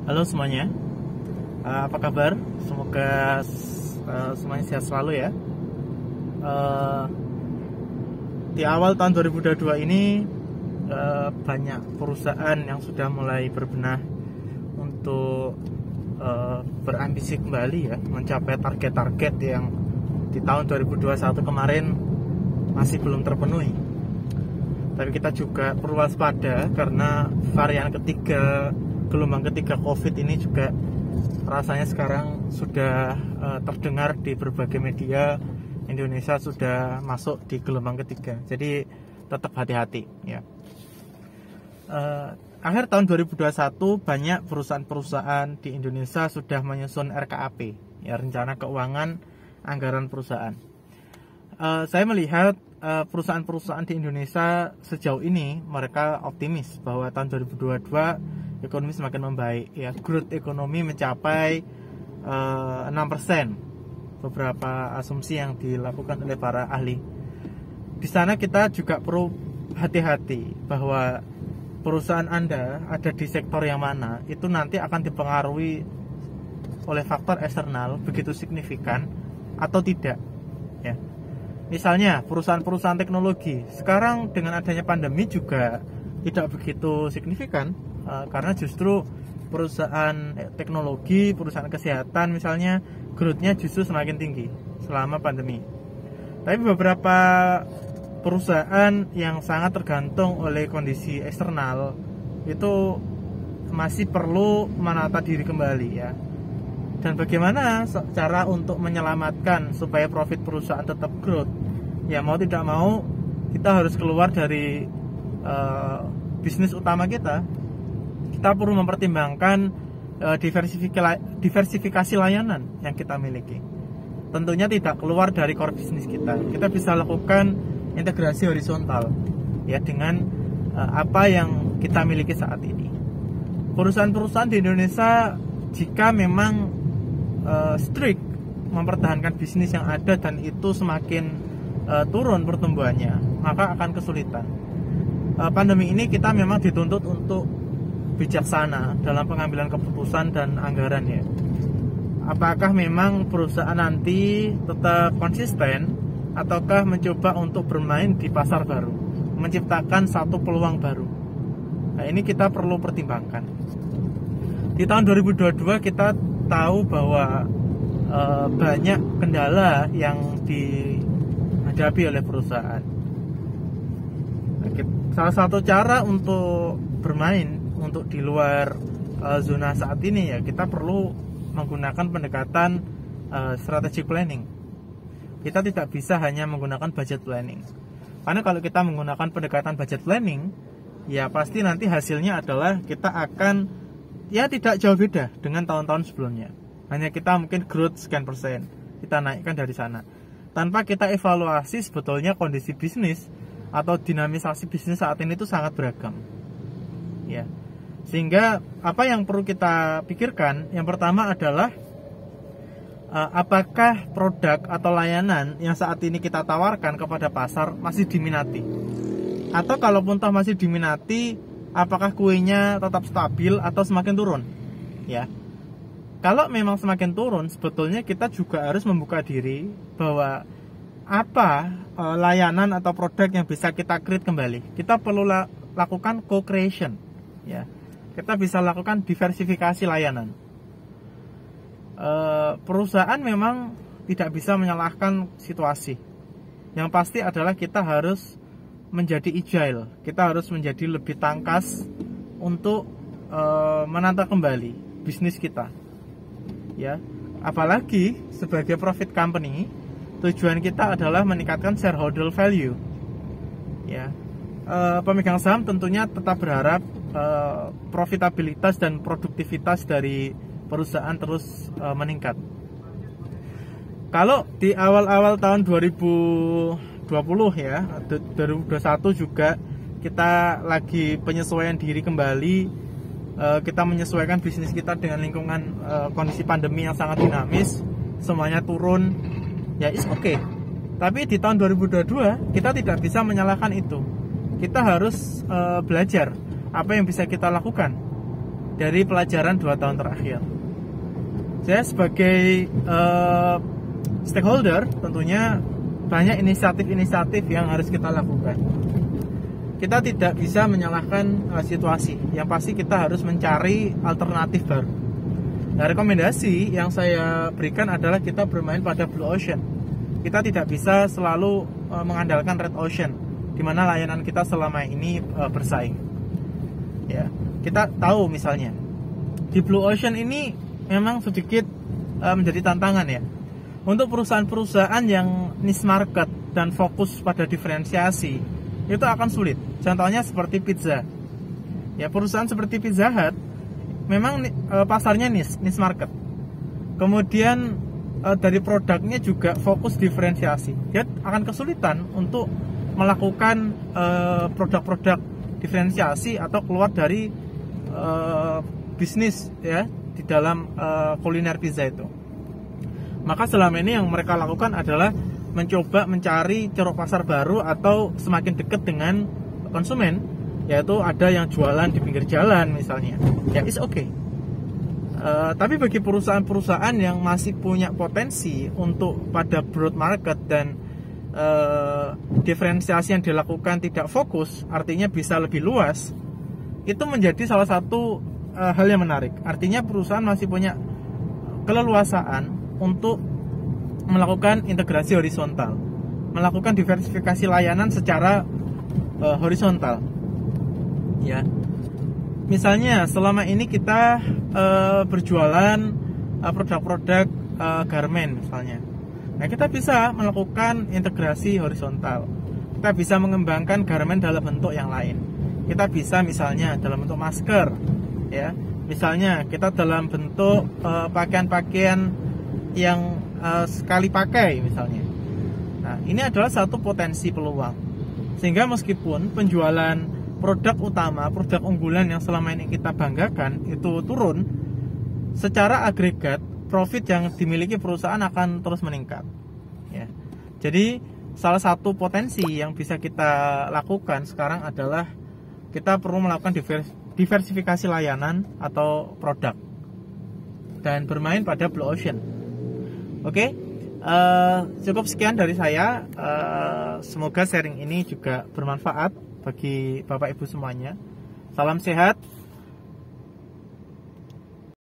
Halo semuanya, apa kabar? Semoga semuanya sehat selalu ya. Eh, di awal tahun 2022 ini banyak perusahaan yang sudah mulai berbenah untuk berambisi kembali ya, mencapai target-target yang di tahun 2021 kemarin masih belum terpenuhi. Tapi kita juga perlu waspada karena varian ketiga, gelombang ketiga COVID ini juga rasanya sekarang sudah terdengar di berbagai media. Indonesia sudah masuk di gelombang ketiga, jadi tetap hati-hati ya. Akhir tahun 2021 banyak perusahaan-perusahaan di Indonesia sudah menyusun RKAP ya, rencana keuangan anggaran perusahaan. Saya melihat perusahaan-perusahaan di Indonesia sejauh ini mereka optimis bahwa tahun 2022 ekonomi semakin membaik ya, growth ekonomi mencapai 6%. Beberapa asumsi yang dilakukan oleh para ahli. Di sana kita juga perlu hati-hati bahwa perusahaan Anda ada di sektor yang mana itu nanti akan dipengaruhi oleh faktor eksternal begitu signifikan atau tidak ya. Misalnya perusahaan-perusahaan teknologi sekarang dengan adanya pandemi juga tidak begitu signifikan, karena justru perusahaan teknologi, perusahaan kesehatan misalnya growth-nya justru semakin tinggi selama pandemi. Tapi beberapa perusahaan yang sangat tergantung oleh kondisi eksternal itu masih perlu menata diri kembali ya. Dan bagaimana cara untuk menyelamatkan supaya profit perusahaan tetap growth? Ya mau tidak mau kita harus keluar dari bisnis utama kita. Kita perlu mempertimbangkan diversifikasi layanan yang kita miliki. Tentunya tidak keluar dari core bisnis kita. Kita bisa lakukan integrasi horizontal ya dengan apa yang kita miliki saat ini. Perusahaan-perusahaan di Indonesia jika memang strict mempertahankan bisnis yang ada dan itu semakin turun pertumbuhannya, maka akan kesulitan. Pandemi ini kita memang dituntut untuk bijaksana dalam pengambilan keputusan dan anggaran ya. Apakah memang perusahaan nanti tetap konsisten ataukah mencoba untuk bermain di pasar baru, menciptakan satu peluang baru? Nah, ini kita perlu pertimbangkan. Di tahun 2022 kita tahu bahwa banyak kendala yang dihadapi oleh perusahaan. Salah satu cara untuk bermain untuk di luar zona saat ini ya, kita perlu menggunakan pendekatan strategic planning. Kita tidak bisa hanya menggunakan budget planning, karena kalau kita menggunakan pendekatan budget planning ya pasti nanti hasilnya adalah kita akan ya tidak jauh beda dengan tahun-tahun sebelumnya. Hanya kita mungkin growth sekian persen, kita naikkan dari sana tanpa kita evaluasi sebetulnya kondisi bisnis atau dinamisasi bisnis saat ini itu sangat beragam ya. Sehingga apa yang perlu kita pikirkan, yang pertama adalah apakah produk atau layanan yang saat ini kita tawarkan kepada pasar masih diminati, atau kalaupun toh masih diminati, apakah kuenya tetap stabil atau semakin turun ya. Kalau memang semakin turun, sebetulnya kita juga harus membuka diri bahwa apa layanan atau produk yang bisa kita create kembali. Kita perlu lakukan co-creation ya. Kita bisa lakukan diversifikasi layanan. Perusahaan memang tidak bisa menyalahkan situasi. Yang pasti adalah kita harus menjadi agile. Kita harus menjadi lebih tangkas untuk menata kembali bisnis kita. Ya, apalagi sebagai profit company, tujuan kita adalah meningkatkan shareholder value. Ya, pemegang saham tentunya tetap berharap profitabilitas dan produktivitas dari perusahaan terus meningkat. Kalau di awal-awal tahun 2020 ya, 2021 juga kita lagi penyesuaian diri kembali, kita menyesuaikan bisnis kita dengan lingkungan kondisi pandemi yang sangat dinamis, semuanya turun, ya it's okay. Tapi di tahun 2022 kita tidak bisa menyalahkan itu. Kita harus belajar apa yang bisa kita lakukan dari pelajaran 2 tahun terakhir. Saya sebagai stakeholder tentunya banyak inisiatif-inisiatif yang harus kita lakukan. Kita tidak bisa menyalahkan situasi. Yang pasti kita harus mencari alternatif baru. Nah, rekomendasi yang saya berikan adalah kita bermain pada blue ocean. Kita tidak bisa selalu mengandalkan red ocean, di mana layanan kita selama ini bersaing. Ya, kita tahu misalnya di blue ocean ini memang sedikit menjadi tantangan ya. Untuk perusahaan-perusahaan yang niche market dan fokus pada diferensiasi itu akan sulit. Contohnya seperti pizza. Ya, perusahaan seperti Pizza Hut memang pasarnya niche market. Kemudian dari produknya juga fokus diferensiasi. Dia akan kesulitan untuk melakukan produk-produk diferensiasi atau keluar dari bisnis ya di dalam kuliner pizza itu. Maka selama ini yang mereka lakukan adalah mencoba mencari ceruk pasar baru atau semakin dekat dengan konsumen, yaitu ada yang jualan di pinggir jalan misalnya. Ya, it's okay. Tapi bagi perusahaan-perusahaan yang masih punya potensi untuk pada broad market dan diferensiasi yang dilakukan tidak fokus, artinya bisa lebih luas, itu menjadi salah satu hal yang menarik. Artinya perusahaan masih punya keleluasaan untuk melakukan integrasi horizontal, melakukan diversifikasi layanan secara horizontal. Ya, misalnya selama ini kita berjualan produk-produk garment misalnya. Nah, kita bisa melakukan integrasi horizontal. Kita bisa mengembangkan garment dalam bentuk yang lain. Kita bisa misalnya dalam bentuk masker, ya. Misalnya kita dalam bentuk pakaian-pakaian yang sekali pakai misalnya. Nah, ini adalah satu potensi peluang. Sehingga meskipun penjualan produk utama, produk unggulan yang selama ini kita banggakan itu turun, secara agregat profit yang dimiliki perusahaan akan terus meningkat. Ya. Jadi salah satu potensi yang bisa kita lakukan sekarang adalah kita perlu melakukan diversifikasi layanan atau produk dan bermain pada blue ocean. Oke, cukup sekian dari saya. Semoga sharing ini juga bermanfaat bagi Bapak Ibu semuanya. Salam sehat.